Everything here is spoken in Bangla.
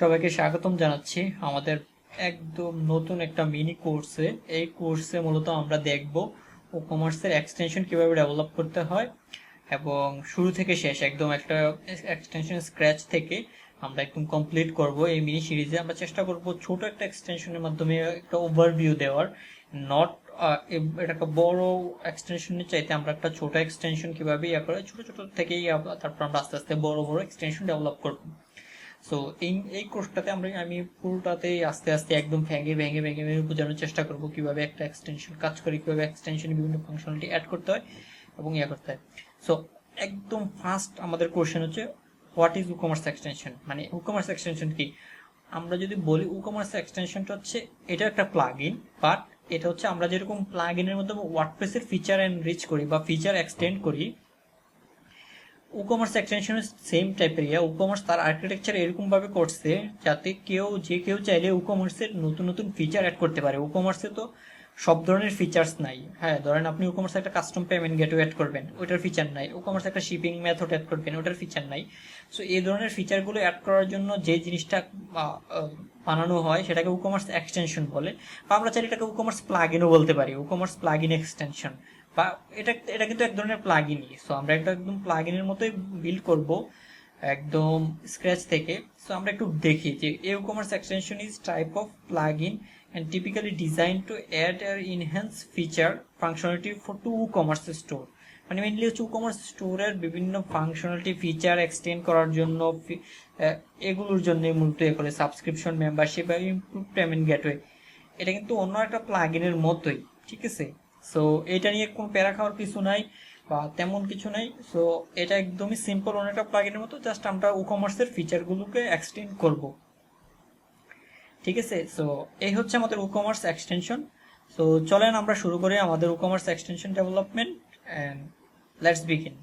সবাইকে স্বাগতম জানাচ্ছি আমাদের একদম নতুন একটা মিনি কোর্সে। এই কোর্সে মূলত আমরা দেখব ই কমার্সের এক্সটেনশন কিভাবে ডেভেলপ করতে হয় এবং শুরু থেকে শেষ একদম একটা এক্সটেনশন স্ক্র্যাচ থেকে আমরা একদম কমপ্লিট করব। এই মিনি সিরিজে আমরা চেষ্টা করব ছোট একটা এক্সটেনশনের মাধ্যমে একটা ওভারভিউ দেওয়ার, নট এটা একটা বড় এক্সটেনশনের চাইতে আমরা একটা ছোট এক্সটেনশন কিভাবে করে ছোট ছোট থেকেই তারপর আমরা আস্তে আস্তে বড় বড় এক্সটেনশন ডেভেলপ করব। সো এই কোর্সটাতে আমি পুরোটাতে আস্তে আস্তে একদম ভেঙে ভেঙে ভেঙে ভেঙে বোঝানোর চেষ্টা করব কিভাবে একটা এক্সটেনশন কাজ করে, কিভাবে এক্সটেনশনে বিভিন্ন ফাংশনালিটি অ্যাড করতে হয় এবং করতে হয়। সো একদম ফার্স্ট আমাদের কোশ্চেন হচ্ছে হোয়াট ইজ ইকমার্স এক্সটেনশন, মানে ইকমার্স এক্সটেনশন কি। আমরা যদি বলি ইকমার্স এক্সটেনশনটা হচ্ছে এটা একটা প্লাগইন, বাট এটা হচ্ছে আমরা যেরকম প্লাগইনের মধ্যে ওয়ার্ডপ্রেসের ফিচার এনরিচ করি বা ফিচার এক্সটেন্ড করি, ই-কমার্স এক্সটেনশন সেম টাইপের। ই-কমার্স তার আর্কিটেকচার এরকম ভাবে করছে যাতে কেউ চাইলে ই-কমার্সের নতুন নতুন ফিচার অ্যাড করতে পারে। ই-কমার্সে তো সব ধরনের ফিচার্স নাই। হ্যাঁ, ধরেন আপনি ই-কমার্সে একটা কাস্টম পেমেন্ট গেটওয়ে অ্যাড করবেন, ওটার ফিচার নাই। ই-কমার্সে একটা শিপিং মেথড অ্যাড করবেন, ওটার ফিচার নাই। সো এই ধরনের ফিচারগুলো অ্যাড করার জন্য যে জিনিসটা বানানো হয় সেটাকে ই-কমার্স এক্সটেনশন বলে, বা আমরা চাইলে এটাকে ই-কমার্স প্লাগইনও বলতে পারি, ই-কমার্স প্লাগইন এক্সটেনশন। বা এটা কিন্তু এক ধরনের প্লাগইনই। সো আমরা একটা একদম প্লাগইনের মতোই বিল্ড করব একদম স্ক্র্যাচ থেকে। সো আমরা একটু দেখি যে e-commerce extension is type of plugin and typically designed to add or enhance feature functionality for to e-commerce store। মানে মেইনলি হচ্ছে ই-কমার্স স্টোরের বিভিন্ন ফাংশনালিটি ফিচার এক্সটেন্ড করার জন্য, এগুলোর জন্য মূলত করে সাবস্ক্রিপশন, মেম্বারশিপ বা ইমপ্রুভ পেমেন্ট গেটওয়ে। এটা কিন্তু অন্য একটা প্লাগইনের মতোই, ঠিক আছে। সো এটা নিয়ে কোনো প্যারা খাওয়ার কিছু নাই বা তেমন কিছু নাই। সো এটা একদমই সিম্পল অন্য একটা প্লাগইনের মতো, জাস্ট আমরা ই-কমার্সের ফিচারগুলোকে এক্সটেন্ড করব, ঠিক আছে। সো এই হচ্ছে আমাদের ই-কমার্স এক্সটেনশন। সো চলেন আমরা শুরু করি আমাদের e-commerce extension development, and let's begin.